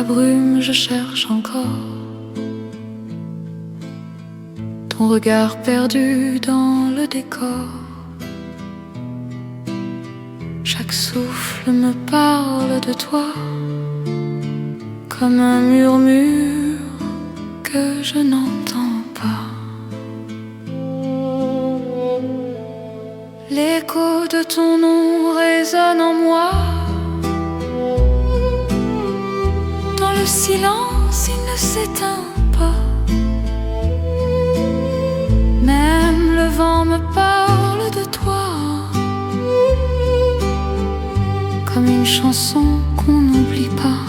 brume, je cherche encore ton regard perdu dans le décor. Chaque souffle me parle de toi, comme un murmure que je n'entends pas. L'écho de ton nom résonne en moi. Dans le silence, il ne s'éteint pas. Même le vent me parle de toi, comme une chanson qu'on n'oublie pas.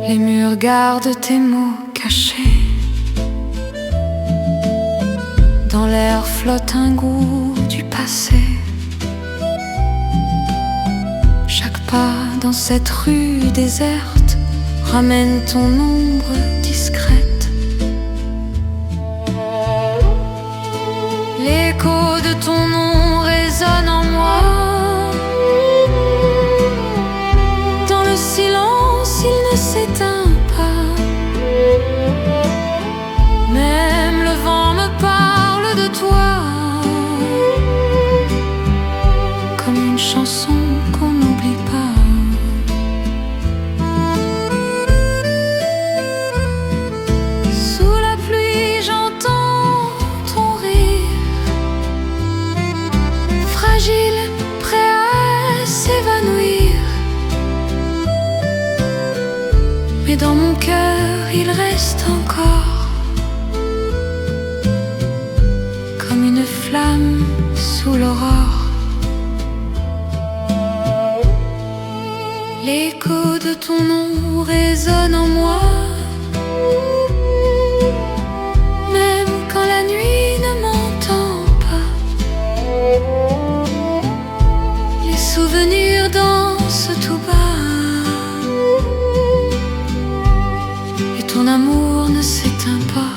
Les murs gardent tes mots cachés. Dans l'air flotte un goût du passé. Chaque pas dans cette rue déserte ramène ton ombre discrète. L'écho de ton nom résonne en moi. Dans le silence, il ne s'éteint pas. Même le vent me parle de toi, comme une chanson qu'on n'oublie pas. Sous la pluie, j'entends ton rire, fragile, prêt à s'évanouir. Mais dans mon cœur, il reste encore comme une flamme sous l'aurore. L'écho de ton nom résonne en moi. Même quand la nuit ne m'entend pas, les souvenirs dansent tout bas. Et ton amour ne s'éteint pas.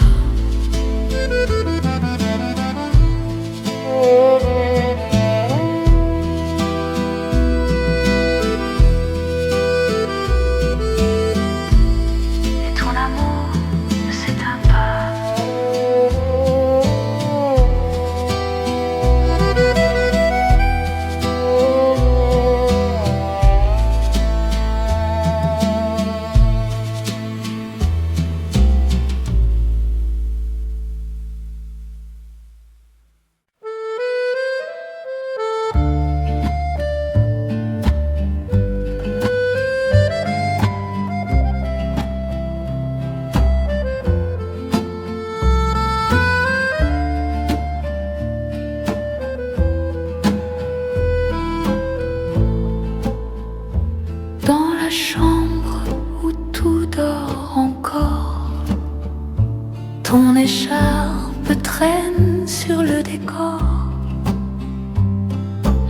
Ton écharpe traîne sur le décor.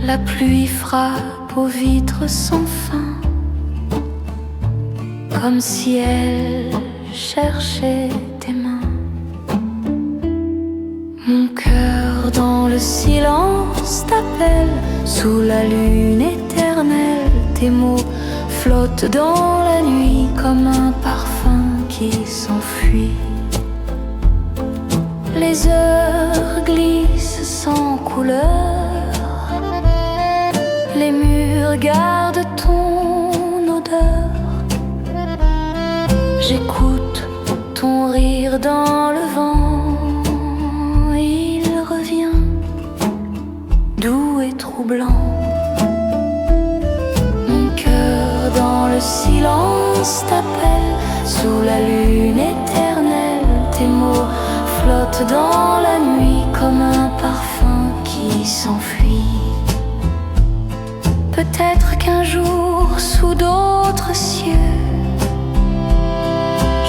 La pluie frappe aux vitres sans fin, comme si elle cherchait tes mains. Mon cœur dans le silence t'appelle, sous la lune éternelle. Tes mots flottent dans la nuit comme un parfum qui s'enfuit. Les heures glissent sans couleur, les murs gardent ton odeur. J'écoute ton rire dans le vent, il revient doux et troublant. Mon cœur dans le silence t'appelle, sous la lune éternelle. Tes mots flottent dans la nuit comme un parfum qui s'enfuit. Peut-être qu'un jour, sous d'autres cieux,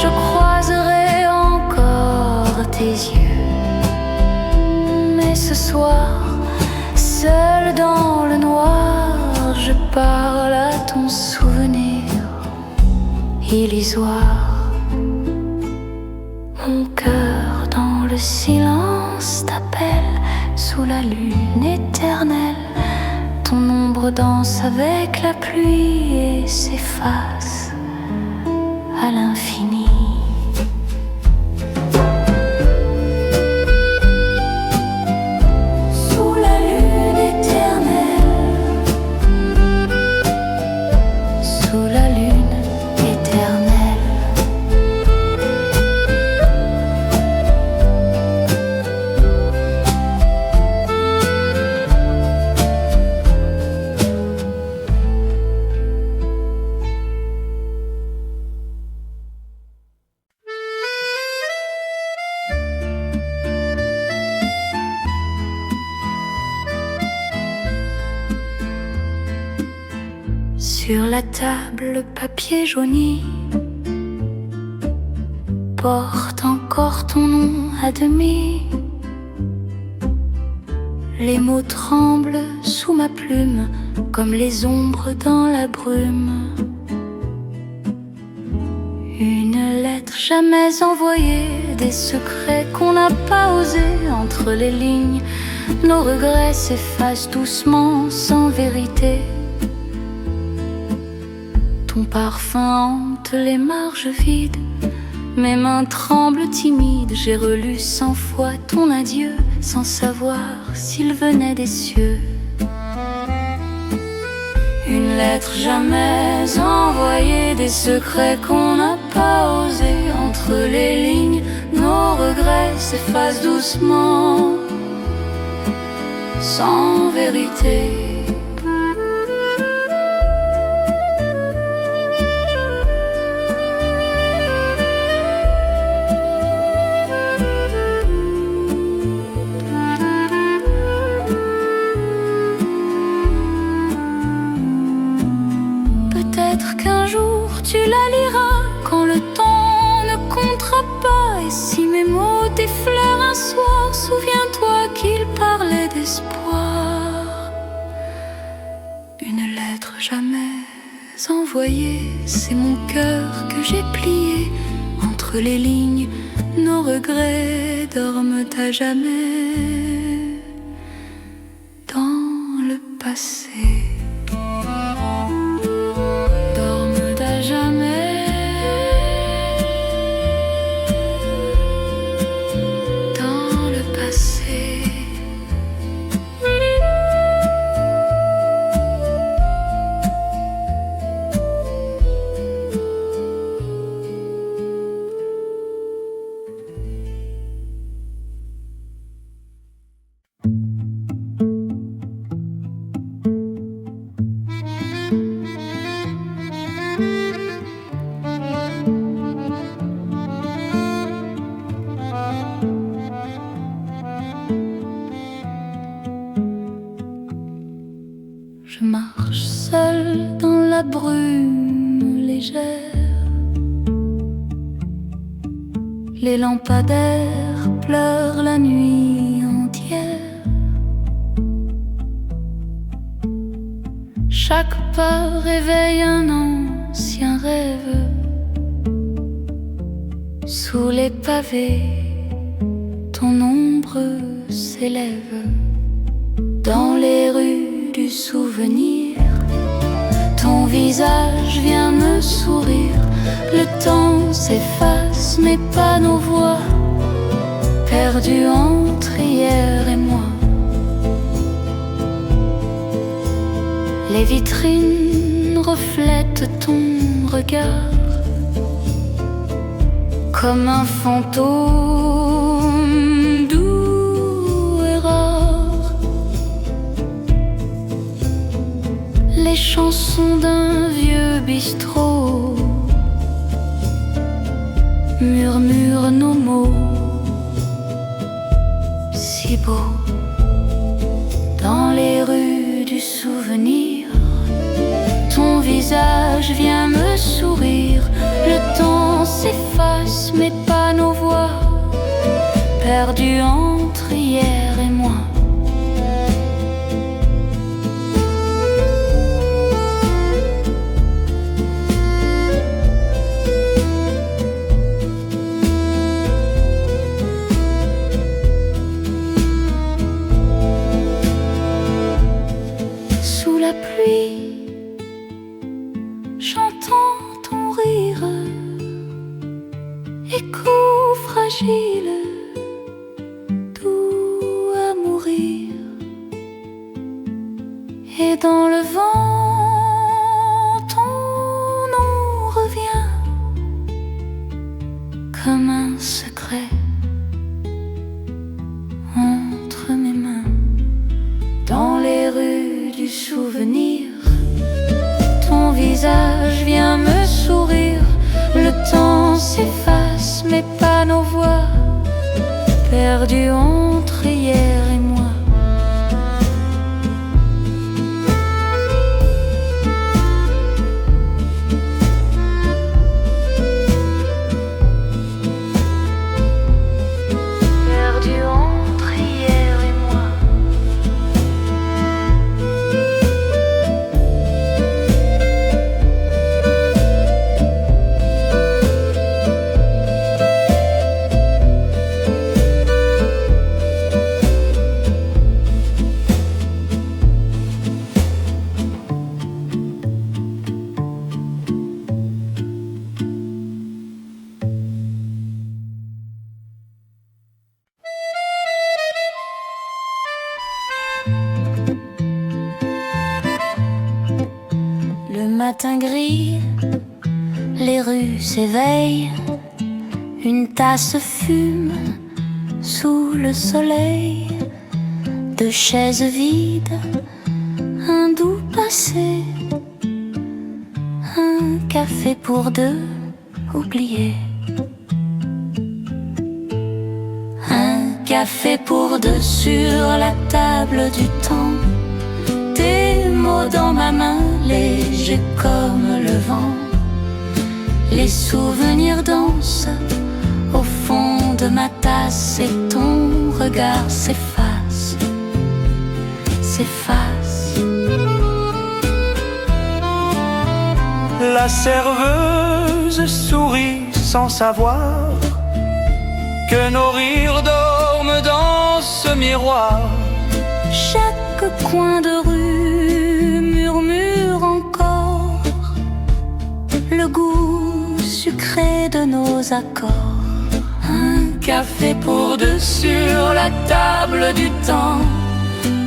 je croiserai encore tes yeux. Mais ce soir, seul dans le noir, je parle à ton souvenir illusoire. Mon cœur dans le silence t'appelle, sous la lune éternelle. ton ombre danse avec la pluie et s'efface à l'infini. Sous la lune éternelle, sous la lune éternelle. Sur la table, le papier jauni porte encore ton nom à demi. Les mots tremblent sous ma plume comme les ombres dans la brume. Une lettre jamais envoyée, des secrets qu'on n'a pas osés. Entre les lignes, nos regrets s'effacent doucement sans vérité. Ton parfum hante les marges vides, mes mains tremblent timides. J'ai relu 100 fois ton adieu, sans savoir s'il venait des cieux. Une lettre jamais envoyée, des secrets qu'on n'a pas osés. Entre les lignes, nos regrets s'effacent doucement, sans vérité. Qu'un jour tu la liras quand le temps ne comptera pas. Et si mes mots t'effleurent un soir, souviens-toi qu'ils parlaient d'espoir. Une lettre jamais envoyée, c'est mon cœur que j'ai plié. Entre les lignes, nos regrets dorment à jamais dans le passé. Je marche seule dans la brume légère. Les lampadaires pleurent la nuit entière. Chaque pas réveille un ancien rêve. Sous les pavés, ton ombre s'élève. Dans les rues du souvenir, ton visage vient me sourire. Le temps s'efface mais pas nos voix, perdues entre hier et moi. Les vitrines reflètent ton regard comme un fantôme doux et rare. Les chansons d'un vieux bistrot murmurent nos mots si beaux. Dans les rues du souvenir, ton visage vient me sourire. Le temps s'efface mais pas nos voix, perdues entre hier et moi. pluie, j'entends ton rire, écho fragile, doux à mourir. Et dans le vent, ton nom revient comme un secret entre mes mains. Dans les rues du souvenir, ton visage vient me sourire. Le temps s'efface, mais pas nos voix, perdues entre hier et moi. Perdues entre hier et moi. Le matin gris, les rues s'éveillent, une tasse fume sous le soleil. Deux chaises vides, un doux passé, un café pour deux oublié. Un café pour deux sur la table du temps. Tes mots dans ma main, légers comme le vent. Les souvenirs dansent au fond de ma tasse et ton regard s'efface, s'efface. La serveuse sourit sans savoir que nos rires dorment dans ce miroir. Chaque coin de rue murmure encore le goût sucré de nos accords. Un café pour deux sur la table du temps.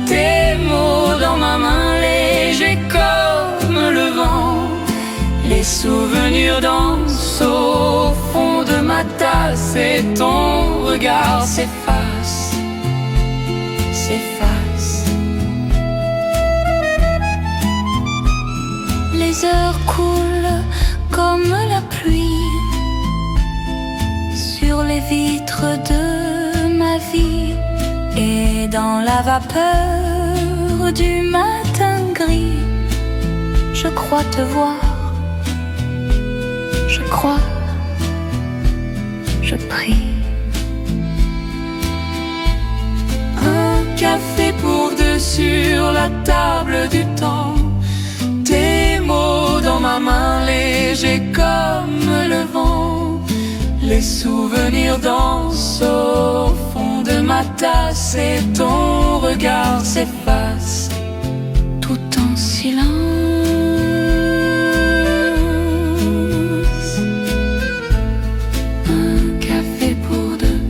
Tes mots dans ma main, légers comme le vent. Les souvenirs dansent au fond de ma tasse et ton regard s'efface, s'efface. Les heures coulent comme la pluie sur les vitres de ma vie. Et dans la vapeur du matin gris, je crois te voir, je crois, je prie. Un café pour deux sur la table du temps. Tes mots dans ma main, légers comme le vent. Les souvenirs dansent au fond de ma tasse et ton regard s'efface tout en silence. Un café pour deux.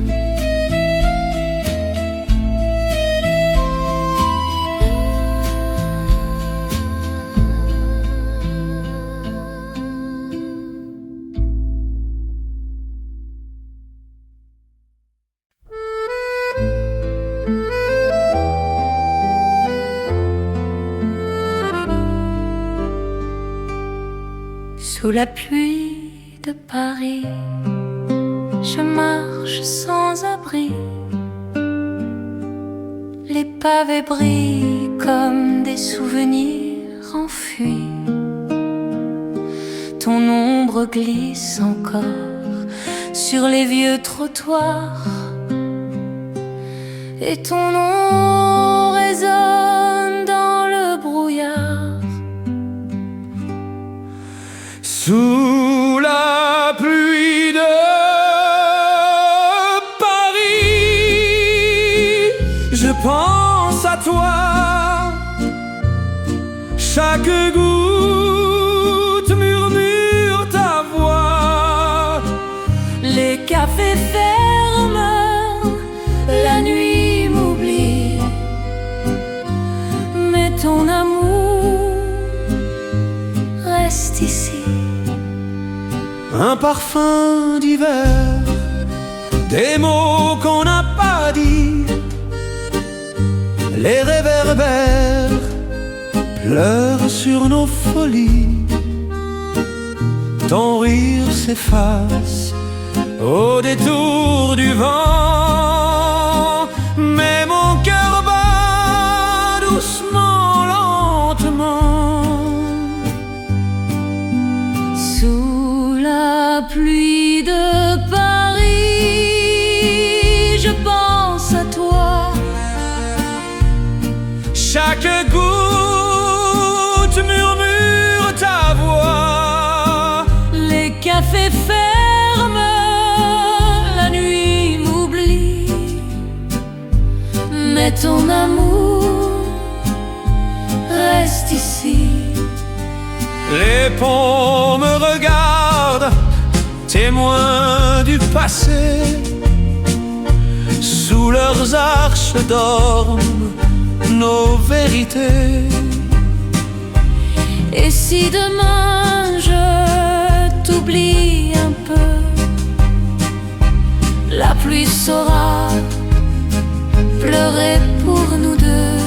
Sous la pluie de Paris, je marche sans abri. Les pavés brillent comme des souvenirs enfuis. Ton ombre glisse encore sur les vieux trottoirs et ton nom résonne dans le brouillard. Sous la pluie de Paris, je pense à toi chaque goutte murmure ta voix. Les cafés ferment, la nuit m'oublie, mais ton amour reste ici. Un parfum d'hiver, des mots qu'on n'a pas dit, les réverbères pleurent sur nos folies. Ton rire s'efface au détour du vent, mais mon cœur bat doucement, lentement. Sous la pluie de Paris, je pense à toi. Chaque goutte murmure ta voix. Les cafés ferment, la nuit m'oublie, mais ton amour reste ici. Les ponts me regardent, témoins du passé. Sous leurs arches dorment nos vérités. Et si demain je t'oublie un peu, la pluie saura pleurer pour nous deux.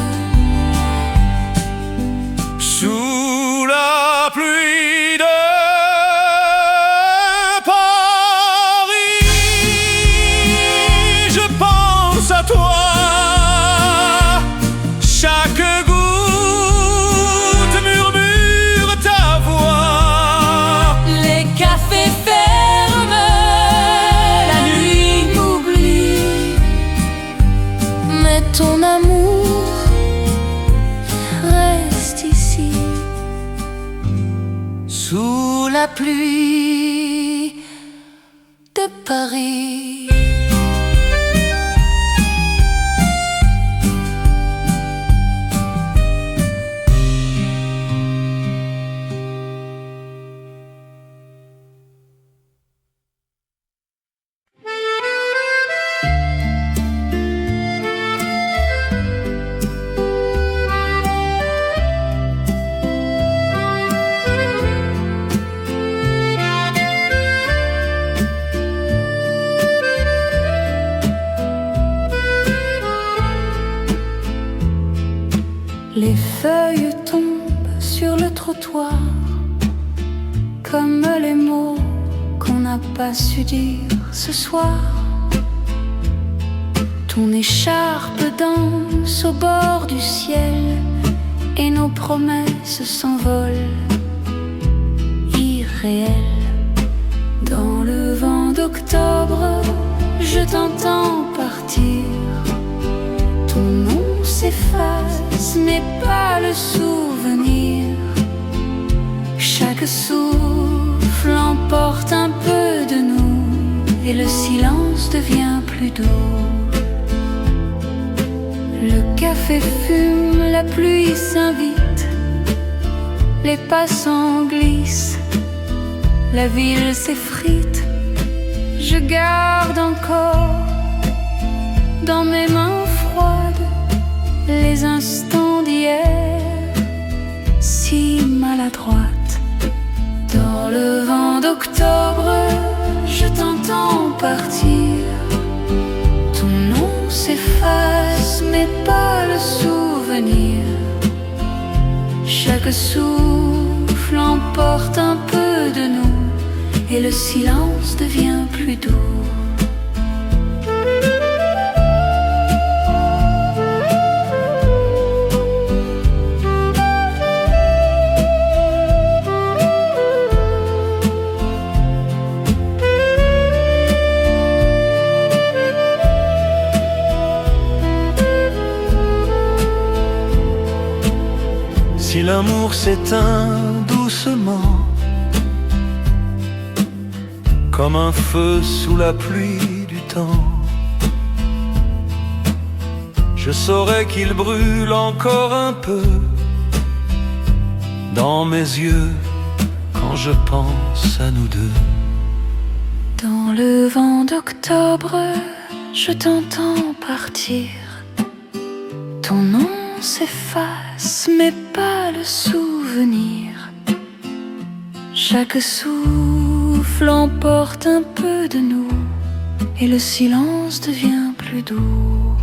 Sous la pluie de Paris, je pense à toi. Chaque goutte murmure ta voix. Les cafés ferment, la nuit m'oublie, mais ton amour reste ici. Sous la pluie de Paris. Les feuilles tombent sur le trottoir, comme les mots qu'on n'a pas su dire ce soir. Ton écharpe danse au bord du ciel et nos promesses s'envolent, irréelles. Dans le vent d'octobre, je t'entends partir. Ton nom s'efface, mais pas le souvenir. Chaque souffle emporte un peu de nous, et le silence devient plus doux. Le café fume, la pluie s'invite, les passants glissent, la ville s'effrite. Je garde encore dans mes mains froides les instants d'hier, si maladroite. Dans le vent d'octobre, je t'entends partir. Ton nom s'efface, mais pas le souvenir. Chaque souffle emporte un peu de nous, et le silence devient plus doux. Si l'amour s'éteint doucement, comme un feu sous la pluie du temps, je saurais qu'il brûle encore un peu dans mes yeux quand je pense à nous deux. Dans le vent d'octobre, je t'entends partir. Ton nom s'efface, mais pas le souvenir. Chaque souffle emporte un peu de nous, et le silence devient plus doux.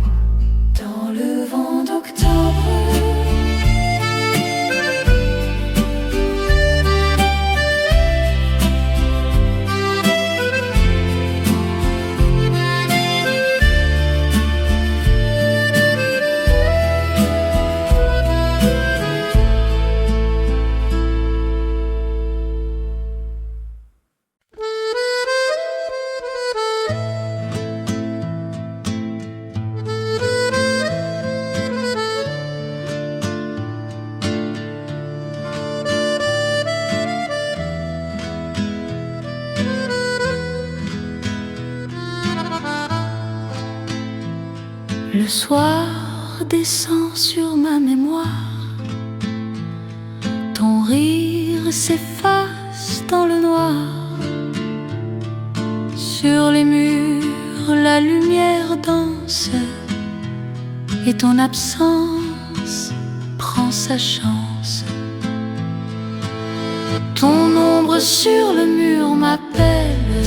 Dans le vent d'octobre, le soir descend sur ma mémoire. Ton rire s'efface dans le noir. Sur les murs, la lumière danse, et ton absence prend sa chance. Ton ombre sur le mur m'appelle,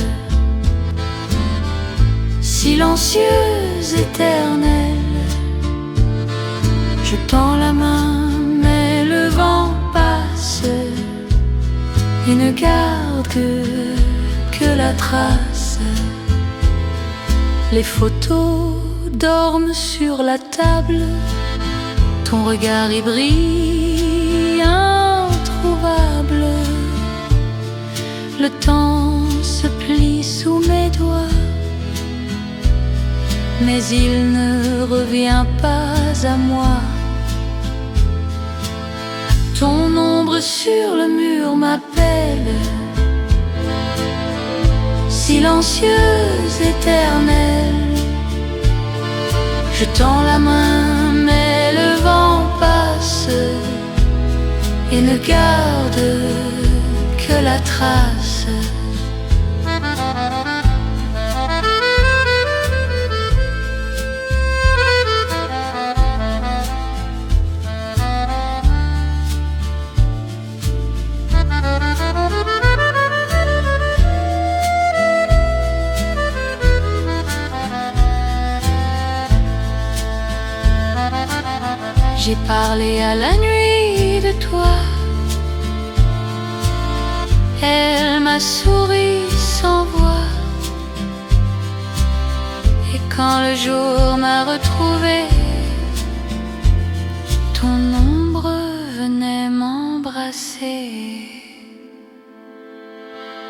silencieuse, éternelle. Je tends la main, mais le vent passe et ne garde que la trace. Les photos dorment sur la table, ton regard y brille, introuvable. Le temps se plie sous mes doigts, mais il ne revient pas à moi. Ton ombre sur le mur m'appelle, silencieuse, éternelle. Je tends la main, mais le vent passe et ne garde que la trace. J'ai parlé à la nuit de toi, elle m'a souri sans voix. Et quand le jour m'a retrouvé, ton ombre venait m'embrasser.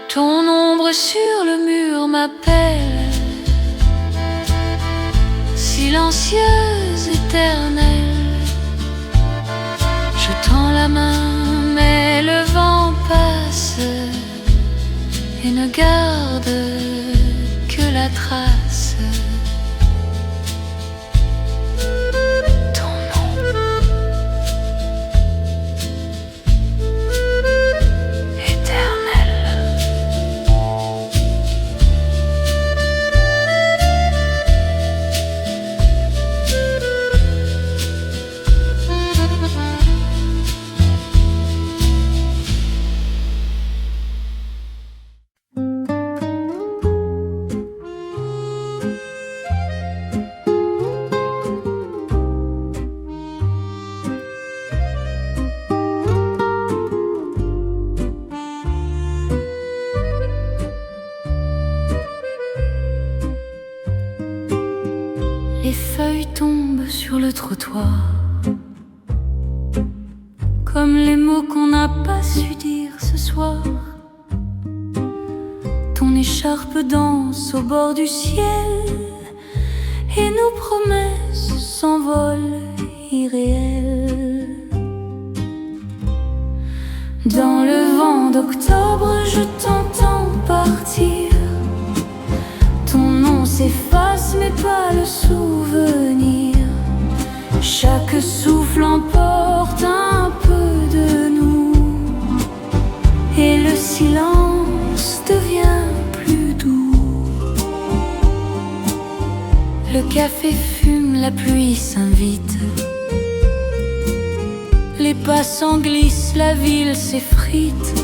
Ton ombre sur le mur m'appelle, silencieuse, éternelle. Je tends la main, mais le vent passe et ne garde que la trace. Ton nom éternel. Les feuilles tombent sur le trottoir, comme les mots qu'on n'a pas su dire ce soir. Ton écharpe danse au bord du ciel, et nos promesses s'envolent irréelles. Dans le vent d'octobre, je t'entends partir. Ton nom s'efface, mais pas le souvenir. Chaque souffle emporte un peu de nous, café fume, la pluie s'invite. Les passants glissent, la ville s'effrite.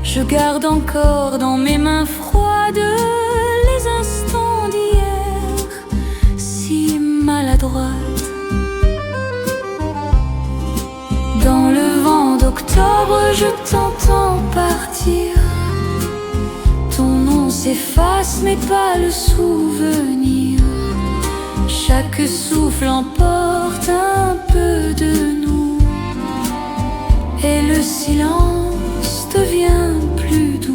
Je garde encore dans mes mains froides les instants d'hier, si maladroite. Dans le vent d'octobre, je t'entends partir. Ton nom s'efface, mais pas le souvenir. Chaque souffle emporte un peu de nous, et le silence devient plus doux.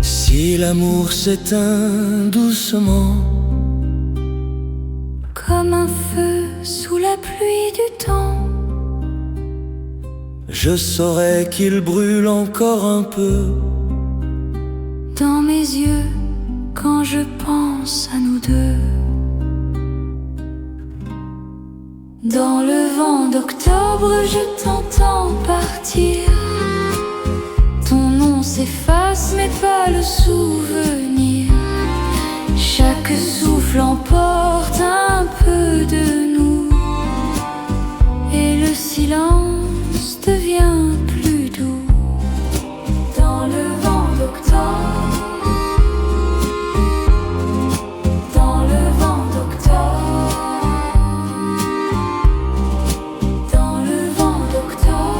Si l'amour s'éteint doucement, comme un feu sous la pluie du temps, je saurais qu'il brûle encore un peu dans mes yeux quand je pense à nous deux. Dans le vent d'octobre, je t'entends partir. Ton nom s'efface, mais pas le souvenir. Chaque souffle emporte un peu de nous, et le silence devient plus doux. Dans le vent d'octobre, dans le vent d'octobre, dans le vent d'octobre.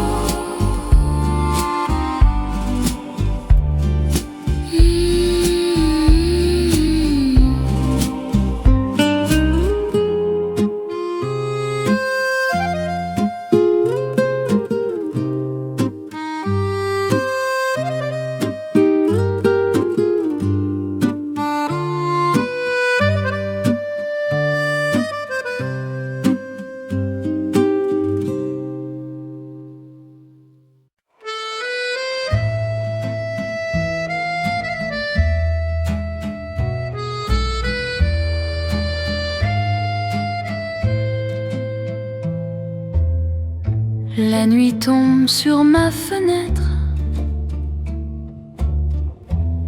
La nuit tombe sur ma fenêtre.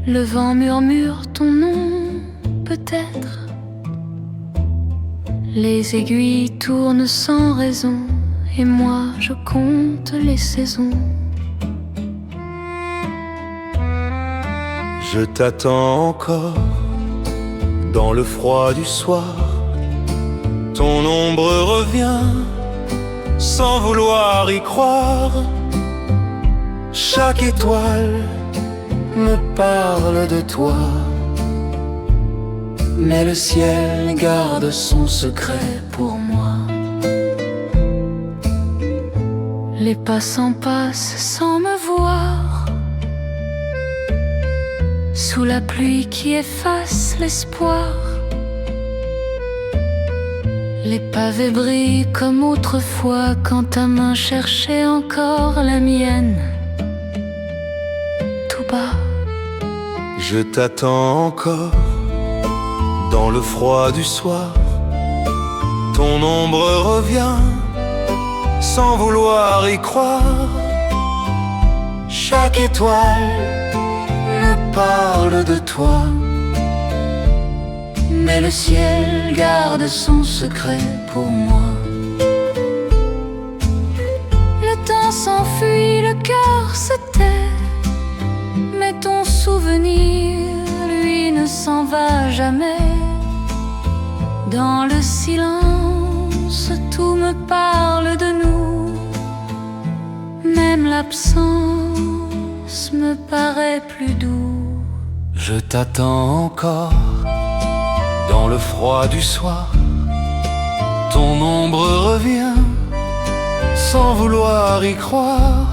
Le vent murmure ton nom, peut-être. Les aiguilles tournent sans raison, et moi je compte les saisons. Je t'attends encore dans le froid du soir. Ton ombre revient sans vouloir y croire. Chaque étoile me parle de toi, mais le ciel garde son secret pour moi. Les passants passent sans me voir, sous la pluie qui efface l'espoir. Les pavés brillent comme autrefois, quand ta main cherchait encore la mienne. Tout bas, je t'attends encore dans le froid du soir. Ton ombre revient sans vouloir y croire. Chaque étoile me parle de toi, mais le ciel garde son secret pour moi. Le temps s'enfuit, le cœur se tait, mais ton souvenir, lui, ne s'en va jamais. Dans le silence, tout me parle de nous, même l'absence me paraît plus doux. Je t'attends encore dans le froid du soir. Ton ombre revient sans vouloir y croire.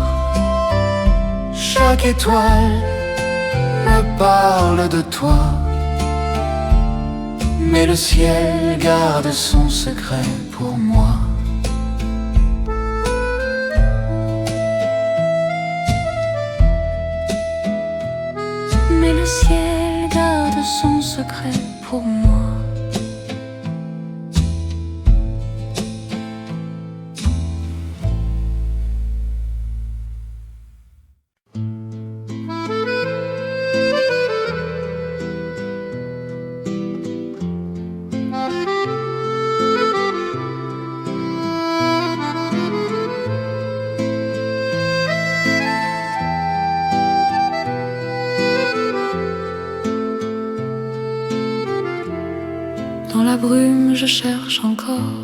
Chaque étoile me parle de toi, mais le ciel garde son secret pour moi. ciel garde son secret pour moi. Dans la brume, je cherche encore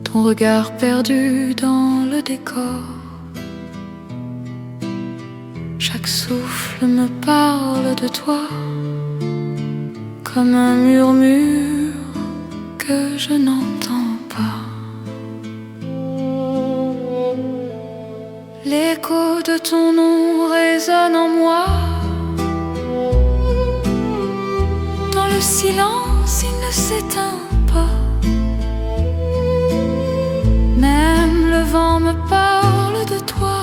ton regard perdu dans le décor. Chaque souffle me parle de toi, comme un murmure que je n'entends pas. L'écho de ton nom résonne en moi. Le silence, il ne s'éteint pas. Même le vent me parle de toi,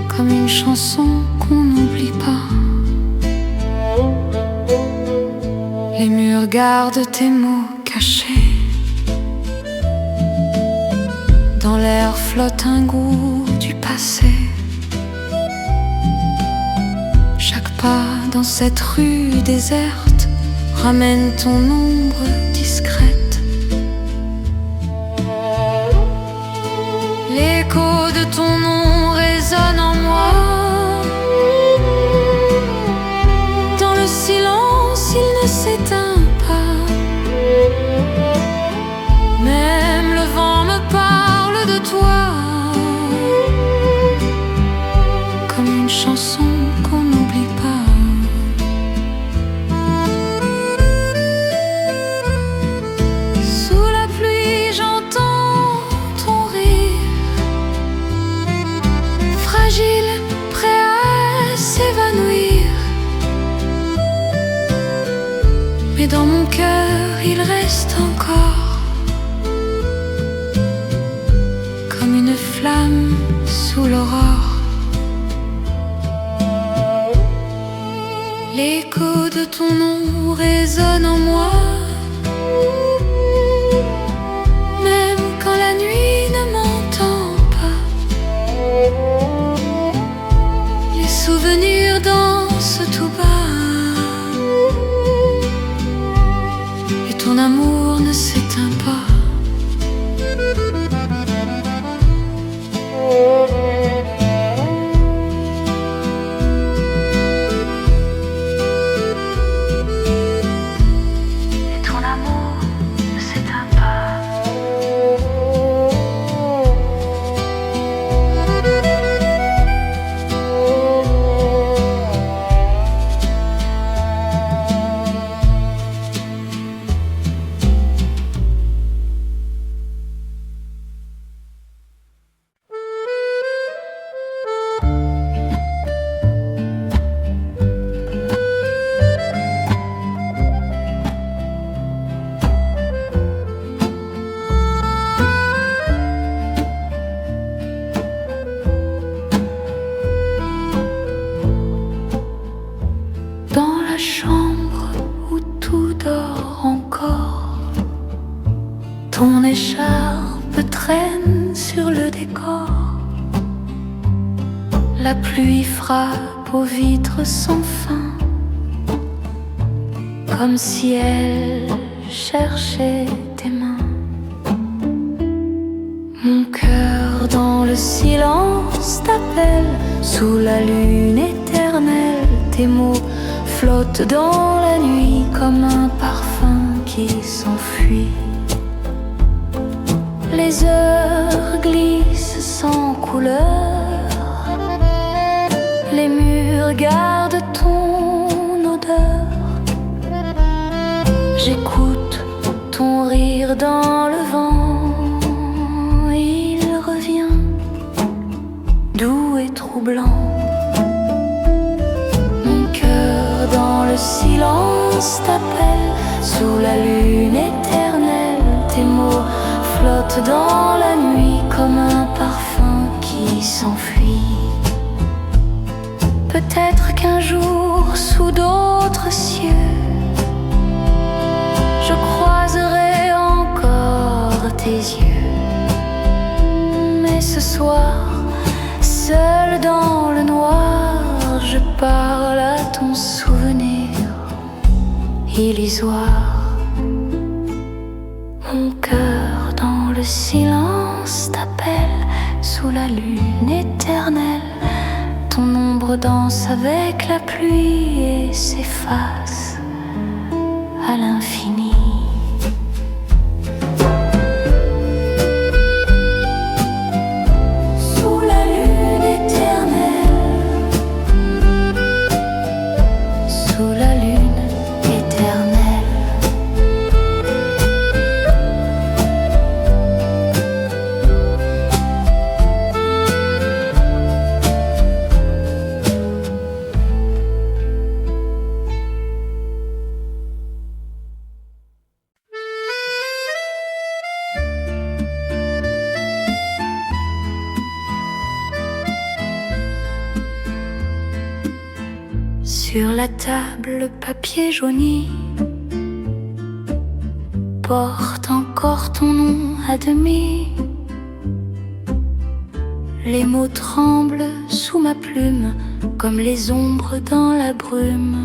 comme une chanson qu'on n'oublie pas. Les murs gardent tes mots cachés. Dans l'air flotte un goût du passé. Chaque pas dans cette rue déserte ramène ton ombre discrète. L'écho de ton nom résonne en moi. Dans le silence, il ne s'éteint pas. Même le vent me parle de toi, comme une chanson qu'on n'oublie pas. Sous la pluie, j'entends ton rire, fragile, prêt à s'évanouir. Mais dans mon cœur, il reste encore comme une flamme sous l'aurore. L'écho de ton nom résonne en moi. Même quand la nuit ne m'entend pas, les souvenirs dansent tout bas. Et ton amour ne s'éteint pas. Ton écharpe traîne sur le décor. La pluie frappe aux vitres sans fin, comme si elle cherchait tes mains. Mon cœur dans le silence t'appelle, sous la lune éternelle. Tes mots flottent dans la nuit comme un parfum qui s'enfuit. Les heures glissent sans couleur, les murs gardent ton odeur. J'écoute ton rire dans le vent, il revient doux et troublant. Mon cœur dans le silence t'appelle, sous la lune éternelle. Tes mots flottent dans la nuit comme un parfum qui s'enfuit. tes yeux. Mais ce soir, seul dans le noir, je parle à ton souvenir illusoire. Mon cœur dans le silence t'appelle sous la lune éternelle. Ton ombre danse avec la pluie et s'efface à l'infini. Sous la lune éternelle, sous la lune éternelle. Sur la table, le papier jauni porte encore ton nom à demi. Les mots tremblent sous ma plume comme les ombres dans la brume.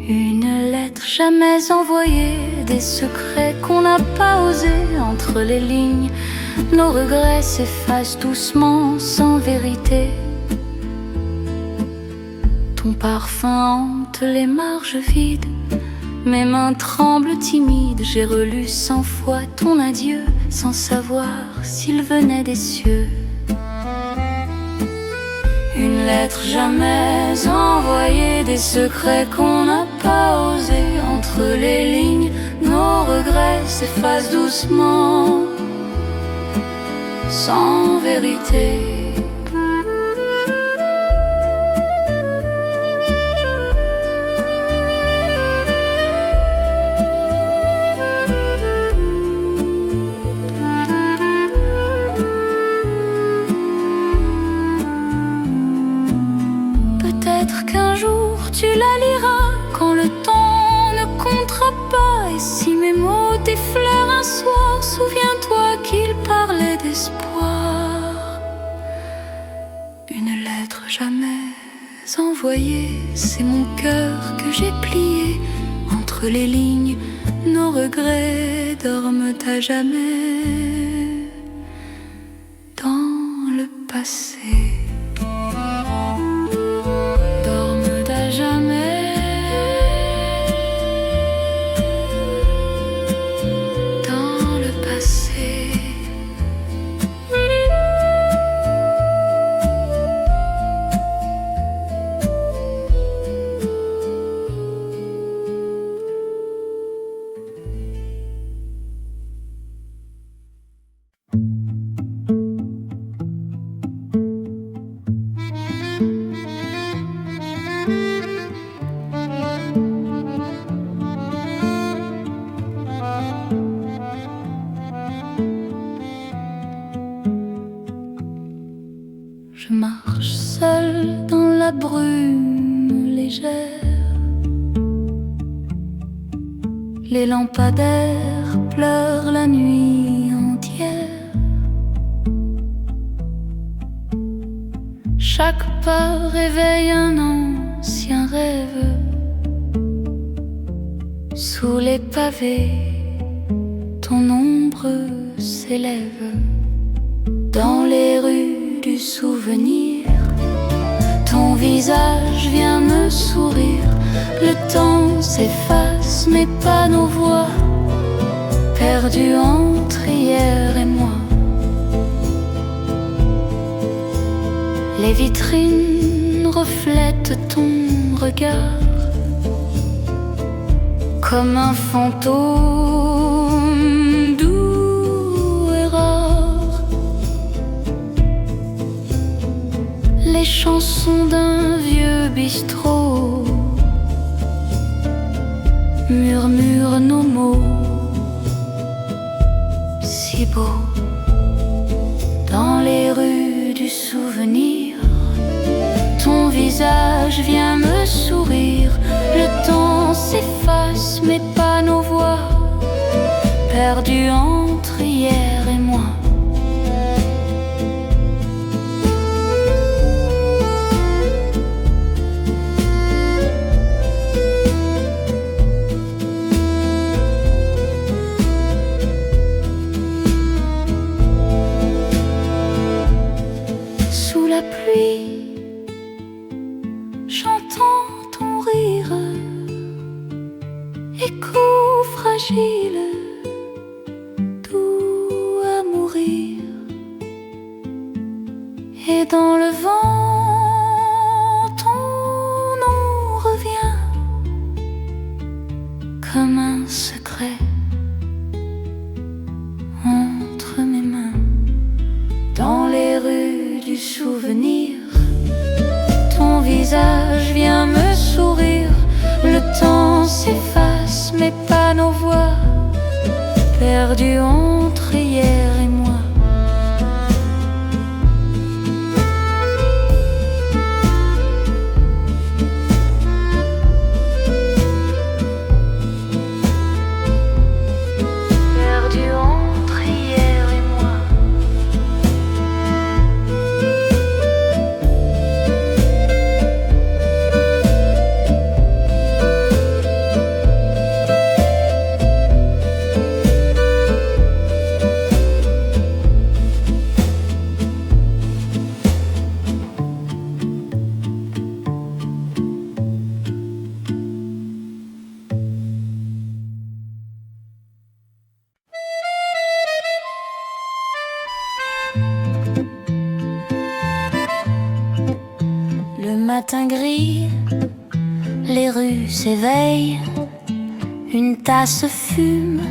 Une lettre jamais envoyée, des secrets qu'on n'a pas osés. Entre les lignes, nos regrets s'effacent doucement sans vérité. Ton parfum hante les marges vides, mes mains tremblent timides. J'ai relu 100 fois ton adieu sans savoir s'il venait des cieux. Une lettre jamais envoyée, des secrets qu'on n'a pas osés. Entre les lignes, nos regrets s'effacent doucement sans vérité. Qu'un jour tu la liras quand le temps ne comptera pas. Et si mes mots t'effleurent un soir, souviens-toi qu'ils parlaient d'espoir. Une lettre jamais envoyée, c'est mon cœur que j'ai plié. Entre les lignes, nos regrets dorment à jamais dans le passé. Je marche seule dans la brume légère. Les lampadaires pleurent la nuit entière. Chaque pas réveille un ancien rêve. Sous les pavés, ton ombre s'élève. Dans les rues du souvenir, ton visage vient me sourire. Le temps s'efface mais pas nos voix, perdues entre hier et moi. Les vitrines reflètent ton regard comme un fantôme doux et rare. Les chansons d'un vieux bistrot murmurent nos mots si beaux. Dans les rues du souvenir, ton visage vient me sourire. Le temps s'efface mais pas nos voix, perdu entre hier et moi. Sous la pluie, j'entends ton rire, écho fragile, doux à mourir. Et dans le vent, ton nom revient comme un secret entre mes mains. Dans les rues du souvenir, ton visage vient me sourire. Le temps s'efface, mais pas nos voix, perdues entre hier et moi. Perdues entre hier et moi. Le matin gris, les rues s'éveillent, une tasse fume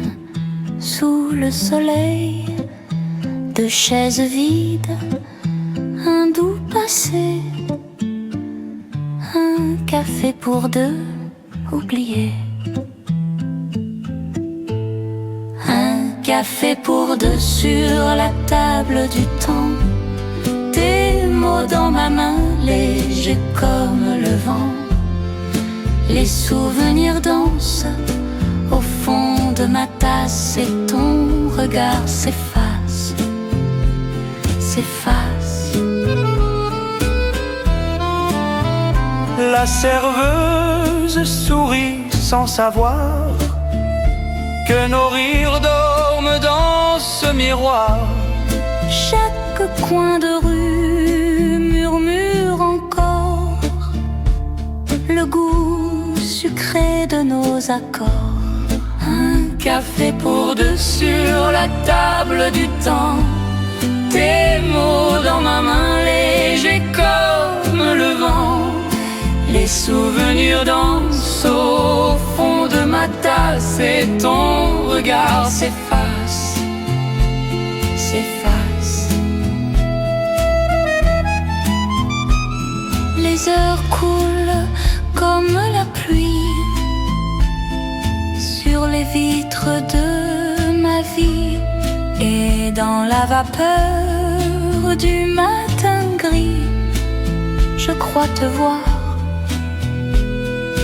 sous le soleil. Deux chaises vides, un doux passé, un café pour deux oubliés. Un café pour deux sur la table du temps. Tes mots dans ma main, légers comme le vent. Les souvenirs dansent au fond de ma tasse et ton regard s'efface, s'efface. La serveuse sourit sans savoir que nos rires dorment dans ce miroir. Chaque coin de rue murmure encore le goût sucré de nos accords. Un café pour deux sur la table du temps. Tes mots dans ma main, légers comme le vent. Les souvenirs dansent au fond de ma tasse et ton regard s'efface, s'efface. Les heures coulent comme la pluie sur les vitres de ma vie. Et dans la vapeur du matin gris, je crois te voir.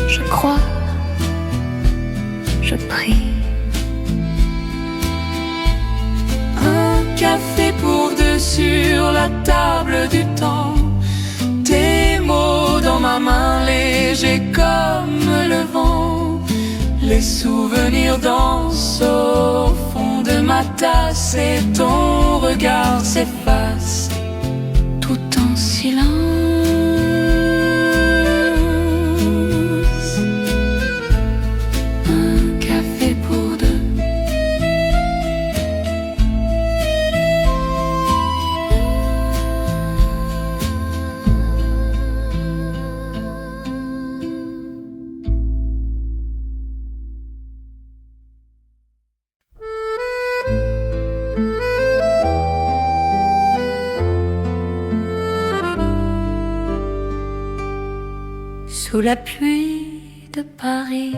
Je crois, je prie. Un café pour deux sur la table du temps. Tes mots dans ma main, légers comme le vent. Les souvenirs dansent au fond de ma tasse et ton regard s'efface tout en silence. Un café pour deux. Sous la pluie de Paris,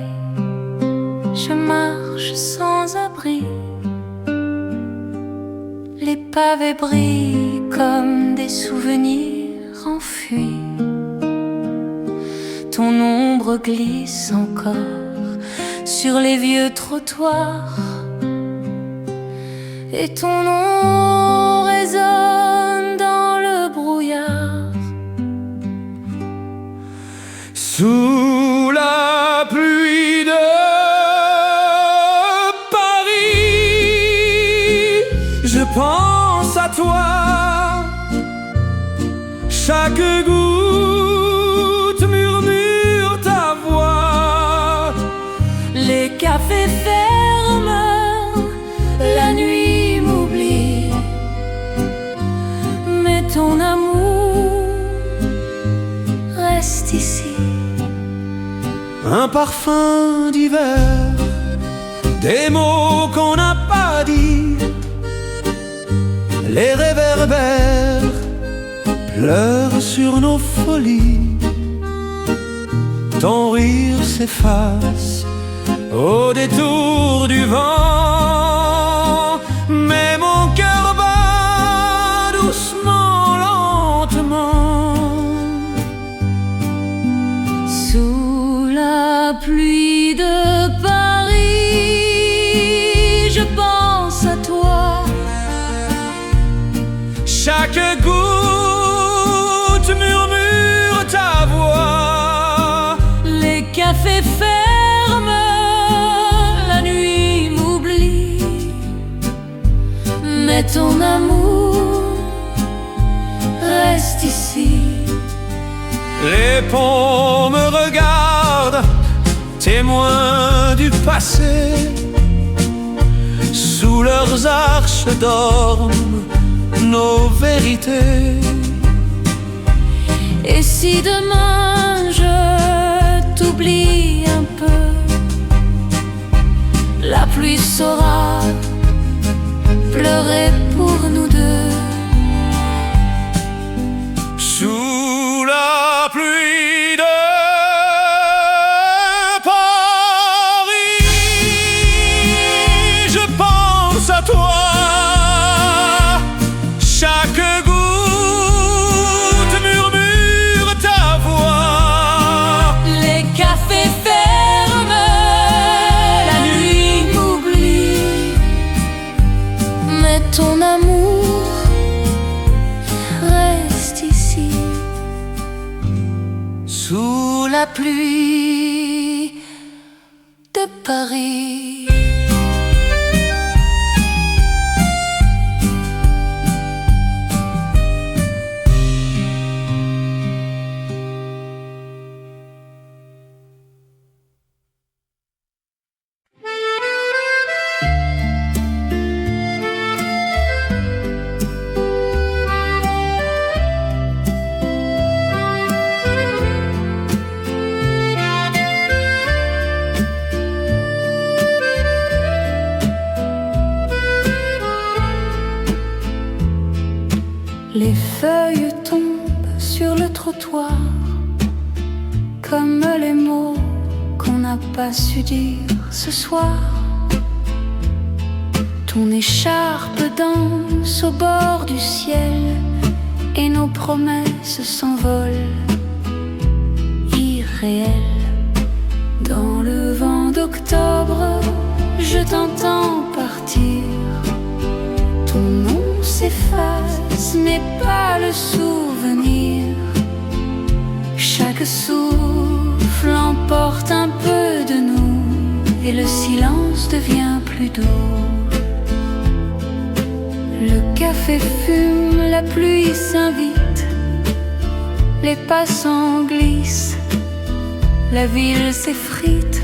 je marche sans abri. Les pavés brillent comme des souvenirs enfuis. Ton ombre glisse encore sur les vieux trottoirs. et ton nom résonne dans le brouillard. Sous la pluie de Paris, je pense à toi. Chaque goutte murmure ta voix. Les cafés ferment, la nuit m'oublie, mais ton amour reste ici. Un parfum d'hiver, des mots qu'on n'a pas dit, les réverbères pleurent sur nos folies. Ton rire s'efface au détour du vent, mais mon cœur bat doucement, lentement. Sous la pluie de Paris, je pense à toi. Chaque goutte murmure ta voix. Les cafés ferment, la nuit m'oublie, mais ton amour reste ici. Les ponts me regardent, témoins du passé. Sous leurs arches dorment nos vérités. Et si demain je t'oublie un peu, la pluie saura pleurer pour nous deux. Sous la pluie de Paris, je pense à toi. Chaque goutte murmure ta voix. Les cafés ferment, la nuit m'oublie, mais ton amour reste ici. Sous la pluie de Paris. Les feuilles tombent sur le trottoir, comme les mots qu'on n'a pas su dire ce soir. Ton écharpe danse au bord du ciel et nos promesses s'envolent, irréelles. Dans le vent d'octobre, je t'entends partir. Ton nom s'efface, mais pas le souvenir. Chaque souffle emporte un peu de nous et le silence devient plus doux. Le café fume, la pluie s'invite, les passants glissent, la ville s'effrite.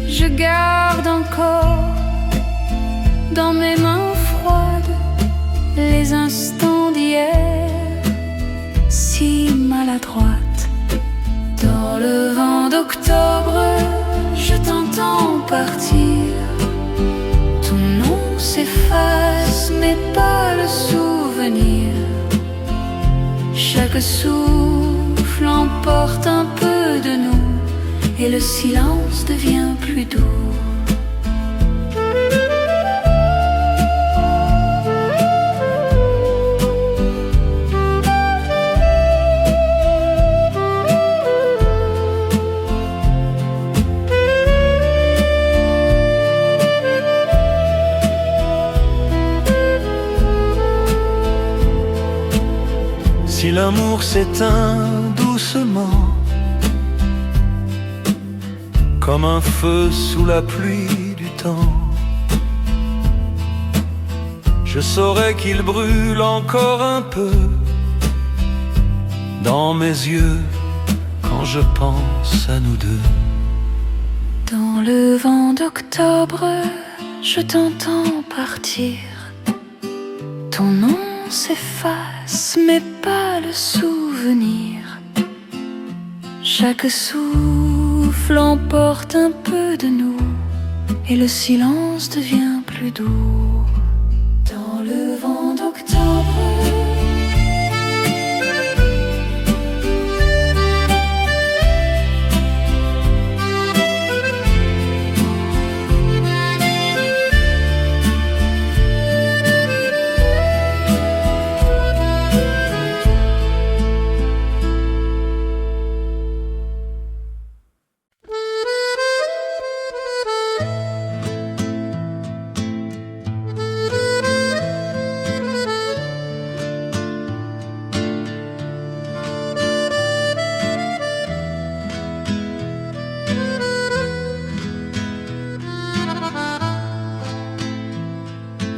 Je garde encore dans mes mains froides les instants d'hier, si maladroite. Dans le vent d'octobre, je t'entends partir. Ton nom s'efface, mais pas le souvenir. Chaque souffle emporte un peu de nous et le silence devient plus doux. Si l'amour s'éteint doucement, comme un feu sous la pluie du temps, je saurais qu'il brûle encore un peu dans mes yeux quand je pense à nous deux. Dans le vent d'octobre, je t'entends partir. Ton nom s'efface, mais pas le souvenir. Chaque souffle emporte un peu de nous, et le silence devient plus doux. Dans le vent d'octobre,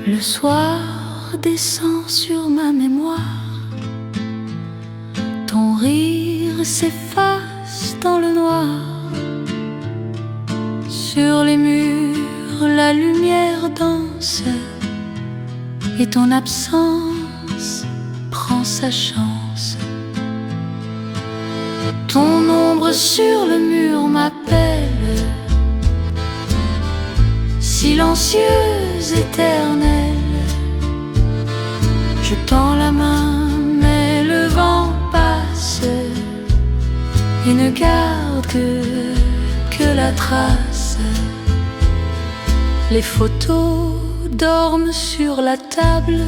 le soir descend sur ma mémoire. Ton rire s'efface dans le noir. Sur les murs, la lumière danse, et ton absence prend sa chance. Ton ombre sur le mur m'appelle, silencieuse, éternelle. Je tends la main, mais le vent passe et ne garde que la trace. Les photos dorment sur la table,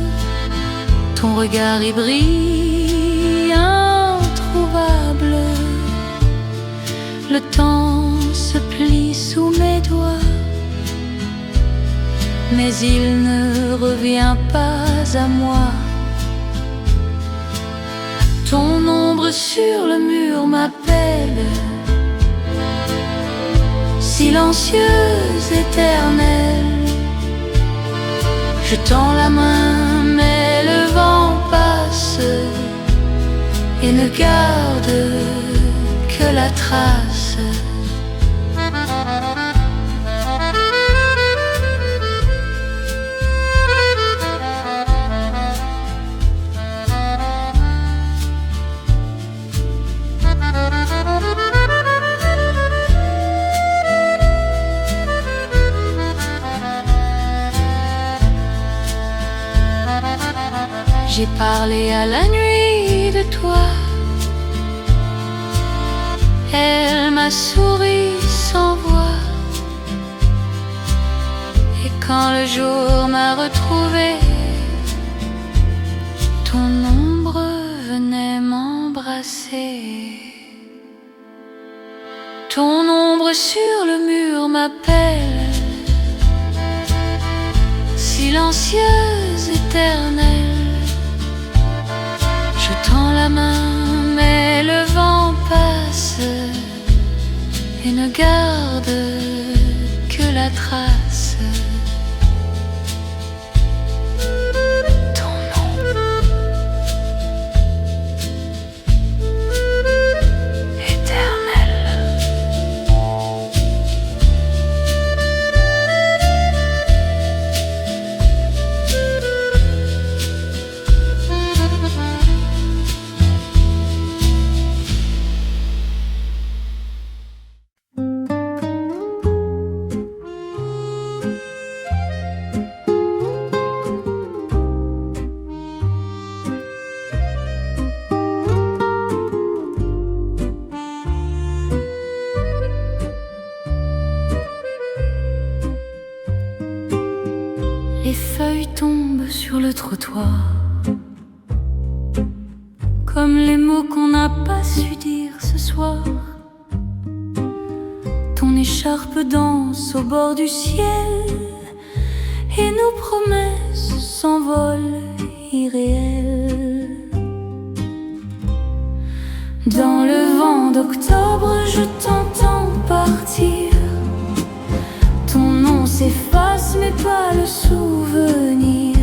ton regard y brille, introuvable. Le temps se plie sous mes doigts, mais il ne revient pas à moi. Ton ombre sur le mur m'appelle, silencieuse, éternelle. Je tends la main, mais le vent passe et ne garde que la trace. J'ai parlé à la nuit de toi, elle m'a souri sans voix. Et quand le jour m'a retrouvé, ton ombre venait m'embrasser. Ton ombre sur le mur m'appelle, silencieuse, éternelle. Je tends la main, mais le vent passe et ne garde que la trace. Ton ombre éternelle. Les feuilles tombent sur le trottoir, comme les mots qu'on n'a pas su dire ce soir. Ton écharpe danse au bord du ciel et nos promesses s'envolent irréelles. Dans le vent d'octobre, je t'entends partir. Ton nom s'efface, mais pas le souvenir.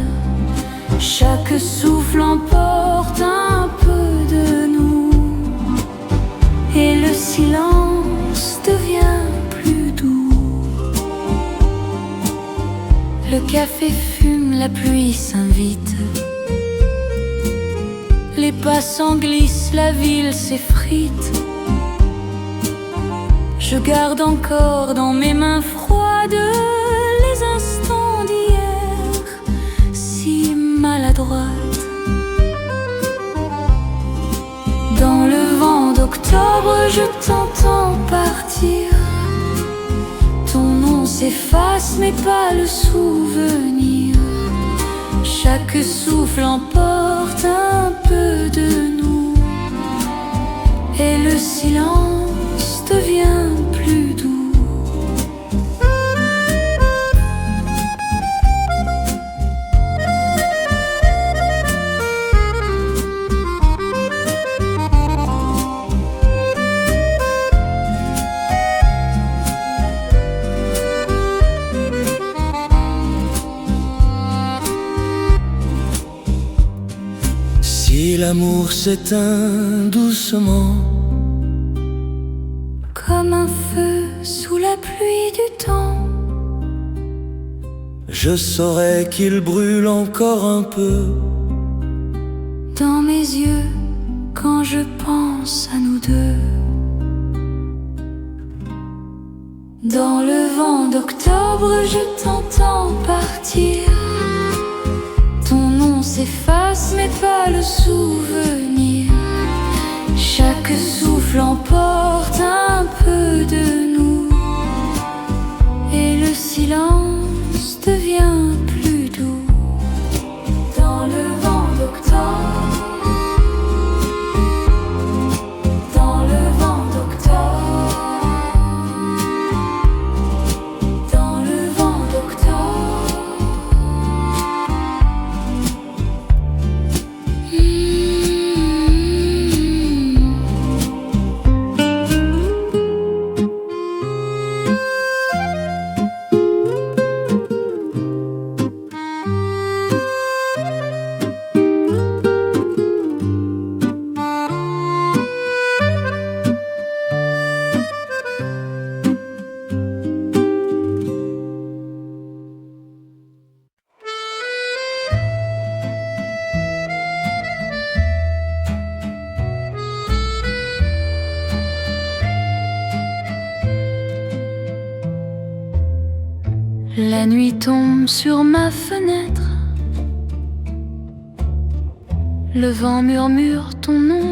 Chaque souffle emporte un peu de nous, et le silence devient plus doux. Le café fume, la pluie s'invite. Les passants glissent, la ville s'effrite. Je garde encore dans mes mains froides les instants d'hier, si maladroite. Dans le vent d'octobre, je t'entends partir. Ton nom s'efface, mais pas le souvenir. Chaque souffle emporte un peu de nous, et le silence devient plus doux. Si l'amour s'éteint doucement, Comme un feu sous la pluie du temps, je saurais qu'il brûle encore un peu. dans mes yeux, quand je pense à nous deux. Dans le vent d'octobre, je t'entends partir. Ton nom s'efface, mais pas le souvenir. Chaque souffle emporte un peu de nous, et le silence devient plus doux. Dans le vent d'octobre, dans le vent d'octobre, dans le vent d'octobre. La nuit tombe sur ma fenêtre. Le vent murmure ton nom,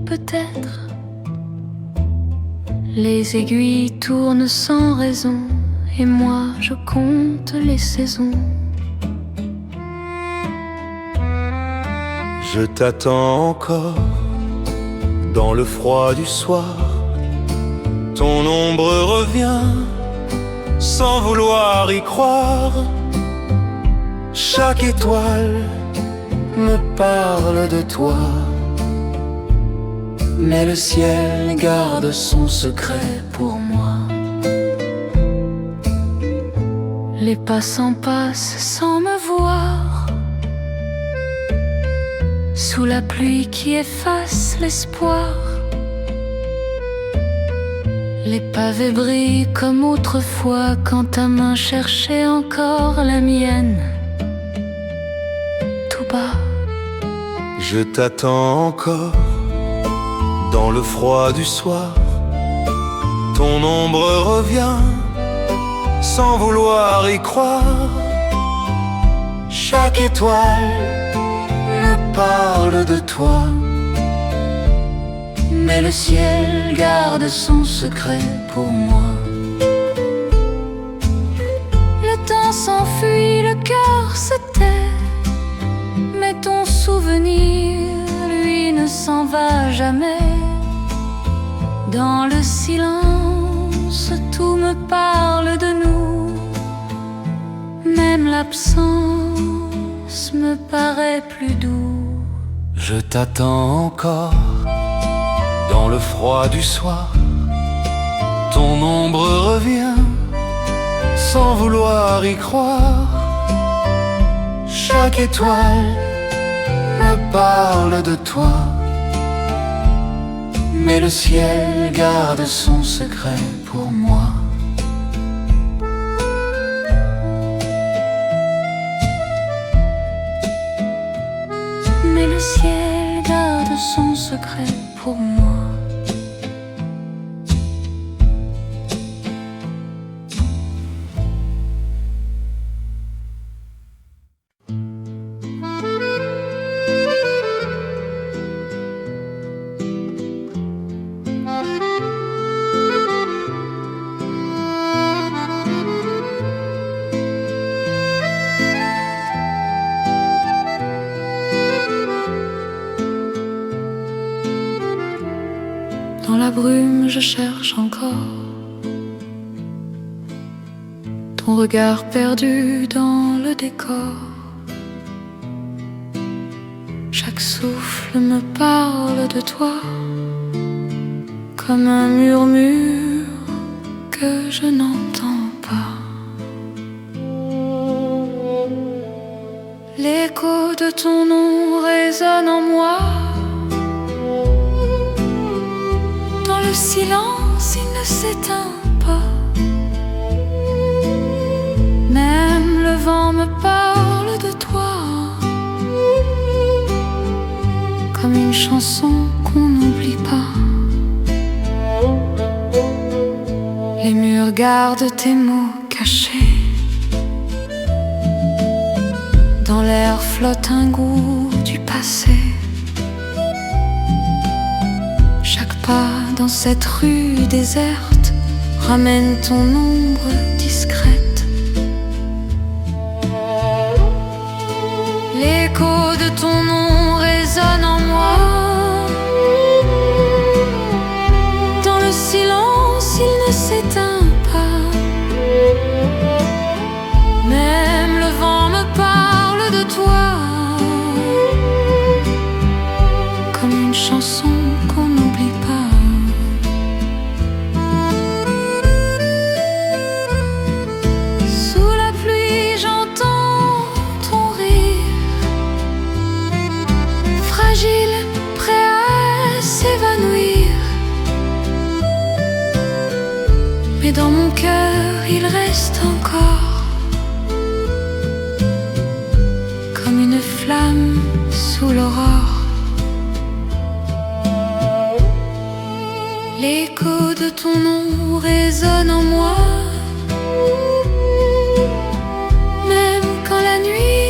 peut-être. Les aiguilles tournent sans raison, et moi je compte les saisons. Je t'attends encore dans le froid du soir. Ton ombre revient sans vouloir y croire. Chaque étoile me parle de toi, mais le ciel garde son secret pour moi. Les passants passent sans me voir, sous la pluie qui efface l'espoir. Les pavés brillent comme autrefois, quand ta main cherchait encore la mienne. Tout bas, Je t'attends encore dans le froid du soir. Ton ombre revient sans vouloir y croire. Chaque étoile me parle de toi, mais le ciel garde son secret pour moi. Le temps s'enfuit, le cœur se tait, mais ton souvenir, lui, ne s'en va jamais. Dans le silence, tout me parle de nous, même l'absence me paraît plus doux. Je t'attends encore Dans le froid du soir, ton ombre revient sans vouloir y croire. Chaque étoile me parle de toi, mais le ciel garde son secret pour moi. Mais le ciel garde son secret pour moi. Dans la brume, je cherche encore ton regard perdu dans le décor. Chaque souffle me parle de toi, comme un murmure que je n'entends pas. L'écho de ton nom résonne en moi. Le silence, il ne s'éteint pas. Même le vent me parle de toi, comme une chanson qu'on n'oublie pas. Les murs gardent tes mots cachés. Dans l'air flotte un goût du passé. Chaque pas dans cette rue déserte ramène ton ombre discrète. L'écho de ton nom résonne en moi. Dans le silence, il ne s'éteint pas. Même le vent me parle de toi, comme une chanson qu'on n'oublie pas. Sous la pluie, j'entends ton rire, fragile, prêt à s'évanouir. Mais dans mon cœur, il reste encore comme une flamme sous l'aurore. L'écho de ton nom résonne